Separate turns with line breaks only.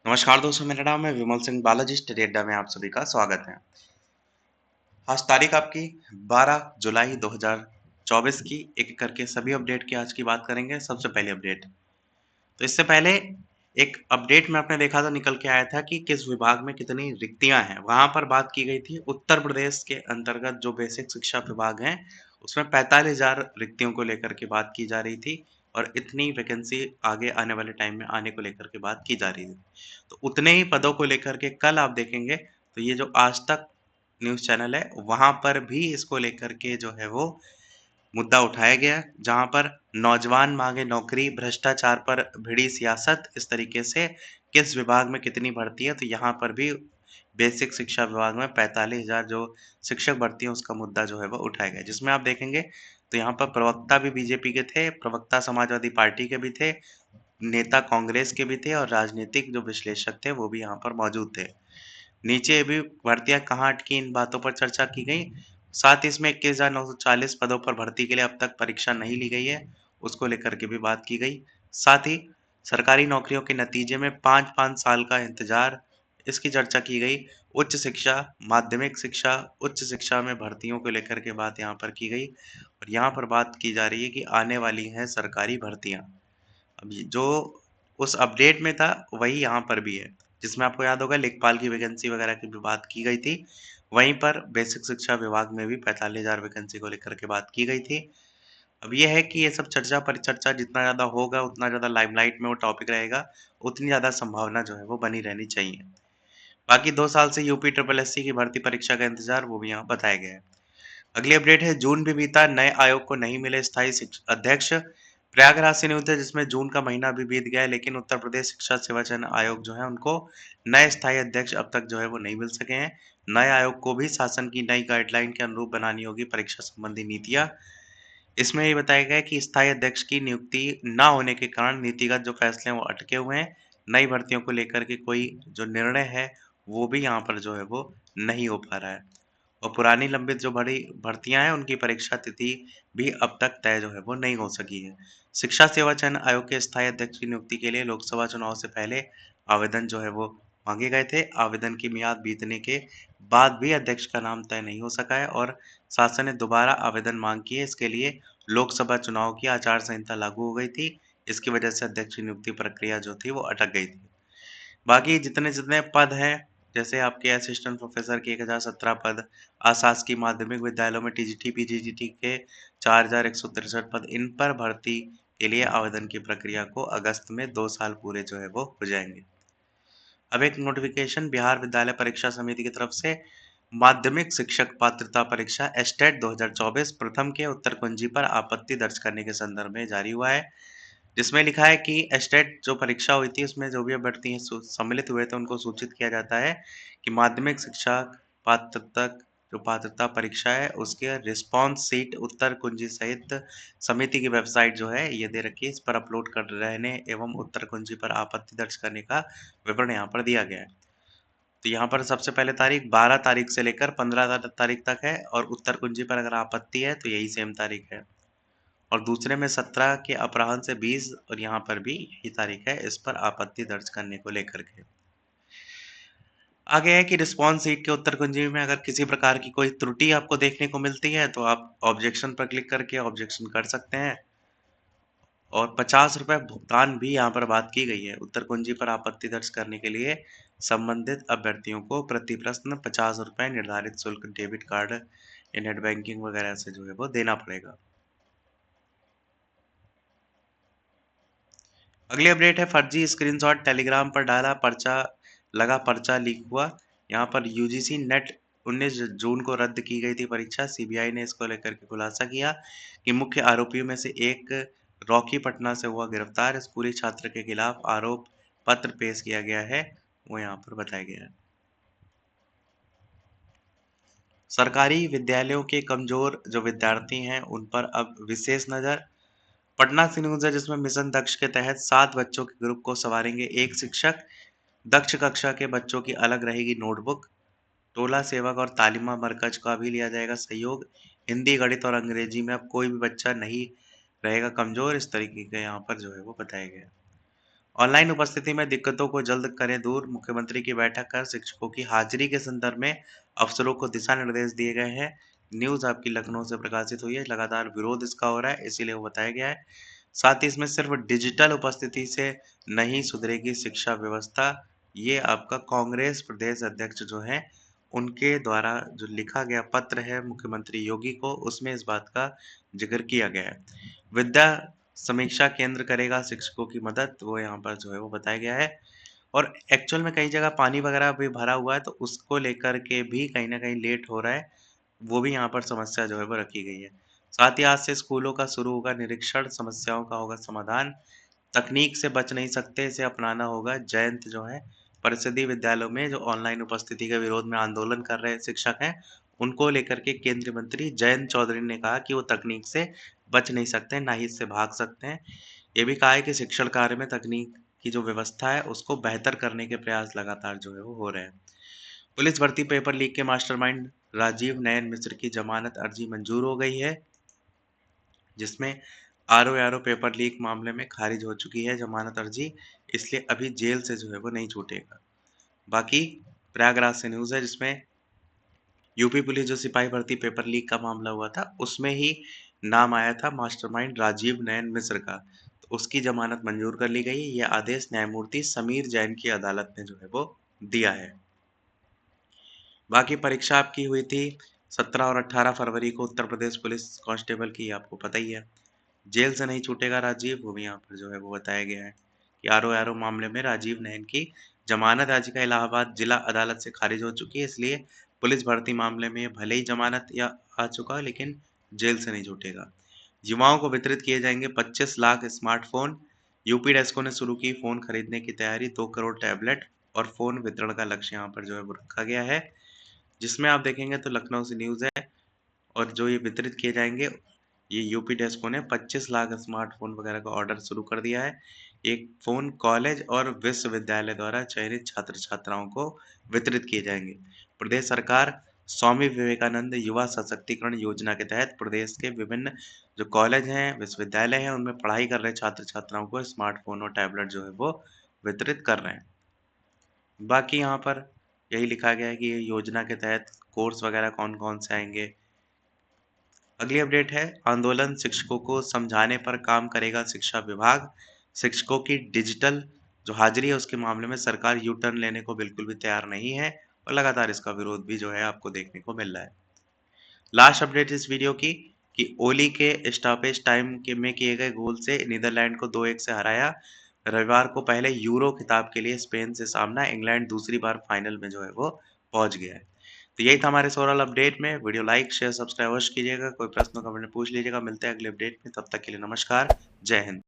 नमस्कार दोस्तों, मेरा नाम है विमल सिंह बालाजी स्टडी अड्डा में आप सभी का स्वागत है। आज तारीख आपकी 12 जुलाई 2024 की एक करके सभी अपडेट की आज की बात करेंगे। सबसे पहले अपडेट, तो इससे पहले एक अपडेट में आपने देखा था निकल के आया था कि किस विभाग में कितनी रिक्तियां हैं। वहां पर बात की गई थी उत्तर प्रदेश के अंतर्गत जो बेसिक शिक्षा विभाग है उसमें 45,000 रिक्तियों को लेकर के बात की जा रही थी और इतनी वैकेंसी आगे आने वाले टाइम में आने को लेकर के बात की जा रही थी। तो उतने ही पदों को लेकर के कल आप देखेंगे तो ये जो आज तक न्यूज़ चैनल है वहां पर भी इसको लेकर के जो है वो मुद्दा उठाया गया, जहां पर नौजवान मांगे नौकरी, भ्रष्टाचार पर भिड़ी सियासत, इस तरीके से किस विभाग में कितनी भर्ती है। तो यहाँ पर भी बेसिक शिक्षा विभाग में 45,000 जो शिक्षक भर्ती है उसका मुद्दा जो है वो उठाया गया, जिसमें आप देखेंगे तो यहाँ पर प्रवक्ता भी बीजेपी के थे, प्रवक्ता समाजवादी पार्टी के भी थे, नेता कांग्रेस के भी थे और राजनीतिक जो विश्लेषक थे वो भी यहाँ पर मौजूद थे। नीचे भी भर्तियां कहाँ अटकी, इन बातों पर चर्चा की गई। साथ ही इसमें 21,940 पदों पर भर्ती के लिए अब तक परीक्षा नहीं ली गई है, उसको लेकर के भी बात की गई। साथ ही सरकारी नौकरियों के नतीजे में 5-5 साल का इंतजार, इसकी चर्चा की गई। उच्च शिक्षा, माध्यमिक शिक्षा, उच्च शिक्षा में भर्तियों को लेकर के बात यहाँ पर की गई और यहाँ पर बात की जा रही है कि आने वाली हैं सरकारी भर्तियां। अब ये जो उस अपडेट में था वही यहाँ पर भी है, जिसमें आपको याद होगा लेखपाल की वैकेंसी वगैरह की भी बात की गई थी। वहीं पर बेसिक शिक्षा विभाग में भी 45,000 वैकेंसी को लेकर के बात की गई थी। अब ये है कि ये सब चर्चा परिचर्चा जितना ज़्यादा होगा उतना ज़्यादा लाइमलाइट में वो टॉपिक रहेगा, उतनी ज़्यादा संभावना जो है वो बनी रहनी चाहिए। बाकी 2 साल से यूपी ट्रिपल एससी की भर्ती परीक्षा का इंतजार वो भी यहाँ बताया गया है। अगली अपडेट है, जून भी बीता, नए आयोग को नहीं मिले स्थायी अध्यक्ष। प्रयागराज से न्यूज है जिसमें जून का महीना भी बीत गया है लेकिन उत्तर प्रदेश शिक्षा सेवा चयन आयोग जो है उनको नए स्थायी अध्यक्ष अब तक जो है वो नहीं मिल सके हैं। नए आयोग को भी शासन की नई गाइडलाइन के अनुरूप बनानी होगी परीक्षा संबंधी नीतियां। इसमें ये बताया गया है कि स्थायी अध्यक्ष की नियुक्ति न होने के कारण नीतिगत जो फैसले हैं वो अटके हुए हैं। नई भर्तियों को लेकर के कोई जो निर्णय है वो भी यहाँ पर जो है वो नहीं हो पा रहा है और पुरानी लंबित जो बड़ी भर्तियां हैं उनकी परीक्षा तिथि भी अब तक तय जो है वो नहीं हो सकी है। शिक्षा सेवा चयन आयोग के स्थायी अध्यक्ष की नियुक्ति के लिए लोकसभा चुनाव से पहले आवेदन जो है वो मांगे गए थे। आवेदन की मियाद बीतने के बाद भी अध्यक्ष का नाम तय नहीं हो सका है और शासन ने दोबारा आवेदन मांग की है। इसके लिए लोकसभा चुनाव की आचार संहिता लागू हो गई थी। इसकी वजह से अध्यक्ष की नियुक्ति प्रक्रिया जो थी वो अटक गई थी। बाकी जितने जितने पद हैं, जैसे आपके असिस्टेंट प्रोफेसर के 1017 पद, अशासकीय माध्यमिक विद्यालयों में टीजीटी पीजीटी के 4,163 पद, इन पर भर्ती के लिए आवेदन की प्रक्रिया को अगस्त में 2 साल पूरे जो है वो हो जाएंगे। अब एक नोटिफिकेशन बिहार विद्यालय परीक्षा समिति की तरफ से माध्यमिक शिक्षक पात्रता परीक्षा एस्टेट 2024 प्रथम के उत्तर कुंजी पर आपत्ति दर्ज करने के संदर्भ में जारी हुआ है, जिसमें लिखा है कि एस्टेट जो परीक्षा हुई थी उसमें जो भी अभ्यर्थी हैं सम्मिलित हुए थे उनको सूचित किया जाता है कि माध्यमिक शिक्षा पात्रता जो पात्रता परीक्षा है उसके रिस्पॉन्स सीट उत्तर कुंजी सहित समिति की वेबसाइट जो है ये दे रखी है, इस पर अपलोड कर रहने एवं उत्तर कुंजी पर आपत्ति दर्ज करने का विवरण यहाँ पर दिया गया है। तो यहाँ पर सबसे पहले तारीख 12 तारीख से लेकर 15 तारीख तक है और उत्तर कुंजी पर अगर आपत्ति है तो यही सेम तारीख है और दूसरे में 17 के अपराह्न से 20 और यहाँ पर भी यही तारीख है इस पर आपत्ति दर्ज करने को लेकर के। आगे है कि रिस्पॉन्स सीट के उत्तर कुंजी में अगर किसी प्रकार की कोई त्रुटि आपको देखने को मिलती है तो आप ऑब्जेक्शन पर क्लिक करके ऑब्जेक्शन कर सकते हैं और 50 रुपये भुगतान भी यहाँ पर बात की गई है। उत्तर कुंजी पर आपत्ति दर्ज करने के लिए संबंधित अभ्यर्थियों को प्रति प्रश्न 50 रुपये निर्धारित शुल्क डेबिट कार्ड या नेट बैंकिंग वगैरह से जो है वो देना पड़ेगा। अगली अपडेट है, फर्जी स्क्रीनशॉट टेलीग्राम पर डाला, पर्चा लगा, पर्चा लीक हुआ। यहाँ पर यूजीसी नेट 19 जून को रद्द की गई थी परीक्षा। सीबीआई ने इसको लेकर के खुलासा किया कि मुख्य आरोपियों में से एक रॉकी पटना से हुआ गिरफ्तार। स्कूली छात्र के खिलाफ आरोप पत्र पेश किया गया है, वो यहाँ पर बताया गया है। सरकारी विद्यालयों के कमजोर जो विद्यार्थी हैं उन पर अब विशेष नजर। पटना से न्यूज है जिसमें मिशन दक्ष के तहत 7 बच्चों के ग्रुप को संवारेंगे एक शिक्षक। दक्ष कक्षा के बच्चों की अलग रहेगी नोटबुक। टोला सेवक और तालिमा मरकज का भी लिया जाएगा सहयोग। हिंदी, गणित और अंग्रेजी में अब कोई भी बच्चा नहीं रहेगा कमजोर, इस तरीके का यहाँ पर जो है वो बताया गया। ऑनलाइन उपस्थिति में दिक्कतों को जल्द करें दूर, मुख्यमंत्री की बैठक कर शिक्षकों की हाजिरी के संदर्भ में अफसरों को दिशा निर्देश दिए गए हैं। न्यूज़ आपकी लखनऊ से प्रकाशित हुई है, लगातार विरोध इसका हो रहा है, इसीलिए वो बताया गया है। साथ ही इसमें सिर्फ डिजिटल उपस्थिति से नहीं सुधरेगी शिक्षा व्यवस्था, ये आपका कांग्रेस प्रदेश अध्यक्ष जो हैं, उनके द्वारा जो लिखा गया पत्र है मुख्यमंत्री योगी को, उसमें इस बात का ज़िक्र किया गया है। विद्या समीक्षा केंद्र करेगा शिक्षकों की मदद, वो यहाँ पर जो है वो बताया गया है। और एक्चुअल में कई जगह पानी वगैरह भी भरा हुआ है, तो उसको लेकर के भी कहीं न कहीं लेट हो रहा है, वो भी यहाँ पर समस्या जो है वो रखी गई है। साथ ही आज से स्कूलों का शुरू होगा निरीक्षण, समस्याओं का होगा समाधान। तकनीक से बच नहीं सकते, इसे अपनाना होगा। जयंत जो है, परिषदीय विद्यालयों में जो ऑनलाइन उपस्थिति के विरोध में आंदोलन कर रहे शिक्षक हैं, उनको लेकर के केंद्रीय मंत्री जयंत चौधरी ने कहा कि वो तकनीक से बच नहीं सकते, ना ही इससे भाग सकते हैं। ये भी कहा है कि शिक्षण कार्य में तकनीक की जो व्यवस्था है, उसको बेहतर करने के प्रयास लगातार जो है वो हो रहे हैं। पुलिस भर्ती पेपर लीक के मास्टरमाइंड राजीव नयन मिश्र की जमानत अर्जी मंजूर हो गई है, जिसमें आरओ-एआरओ पेपर लीक मामले में खारिज हो चुकी है जमानत अर्जी, इसलिए अभी जेल से जो है वो नहीं छूटेगा। बाकी प्रयागराज से न्यूज़ है जिसमें यूपी पुलिस जो सिपाही भर्ती पेपर लीक का मामला हुआ था, उसमें ही नाम आया था मास्टरमाइंड राजीव नयन मिश्र का। तो उसकी जमानत मंजूर कर ली गई है। यह आदेश न्यायमूर्ति समीर जैन की अदालत ने जो है वो दिया है। बाकी परीक्षा आपकी हुई थी 17 और 18 फरवरी को उत्तर प्रदेश पुलिस कांस्टेबल की, आपको पता ही है। जेल से नहीं छूटेगा राजीव, वो भी यहाँ पर जो है वो बताया गया है कि आरओ-एआरओ मामले में राजीव नयन की जमानत याचिका इलाहाबाद जिला अदालत से खारिज हो चुकी है, इसलिए पुलिस भर्ती मामले में भले ही जमानत या आ चुका है, लेकिन जेल से नहीं छूटेगा। युवाओं को वितरित किए जाएंगे 25 लाख स्मार्टफोन। यूपी डेस्को ने शुरू की फोन खरीदने की तैयारी, 2 करोड़ टैबलेट और फोन वितरण का लक्ष्य यहाँ पर जो है वो रखा गया है, जिसमें आप देखेंगे तो लखनऊ से न्यूज़ है। और जो ये वितरित किए जाएँगे, ये यूपी डेस्को ने 25 लाख स्मार्टफ़ोन वगैरह का ऑर्डर शुरू कर दिया है। एक फ़ोन कॉलेज और विश्वविद्यालय द्वारा चयनित छात्र-छात्राओं को वितरित किए जाएँगे। प्रदेश सरकार स्वामी विवेकानंद युवा सशक्तिकरण योजना के तहत प्रदेश के विभिन्न जो कॉलेज हैं, विश्वविद्यालय हैं, उनमें पढ़ाई कर रहे छात्र-छात्राओं को स्मार्टफ़ोन और टैबलेट जो है वो वितरित कर रहे हैं। बाकी यहाँ पर यही लिखा गया है कि ये योजना के तहत कोर्स वगैरह कौन-कौन से आएँगे। अगली अपडेट है आंदोलन शिक्षकों को समझाने पर काम करेगा शिक्षा विभाग। शिक्षकों की डिजिटल जो हाजिरी है उसके मामले में सरकार यू टर्न लेने को बिल्कुल भी तैयार नहीं है और लगातार इसका विरोध भी जो है आपको देखने को मिल रहा है। लास्ट अपडेट इस वीडियो की कि ओली के स्टॉपेज टाइम के में किए गए गोल से नीदरलैंड को 2-1 से हराया। रविवार को पहले यूरो खिताब के लिए स्पेन से सामना, इंग्लैंड दूसरी बार फाइनल में जो है वो पहुंच गया है। तो यही था हमारे ओवरऑल अपडेट में। वीडियो लाइक, शेयर, सब्सक्राइब अवश्य कीजिएगा। कोई प्रश्न हो कमेंट में पूछ लीजिएगा। मिलते हैं अगले अपडेट में, तब तक के लिए नमस्कार, जय हिंद।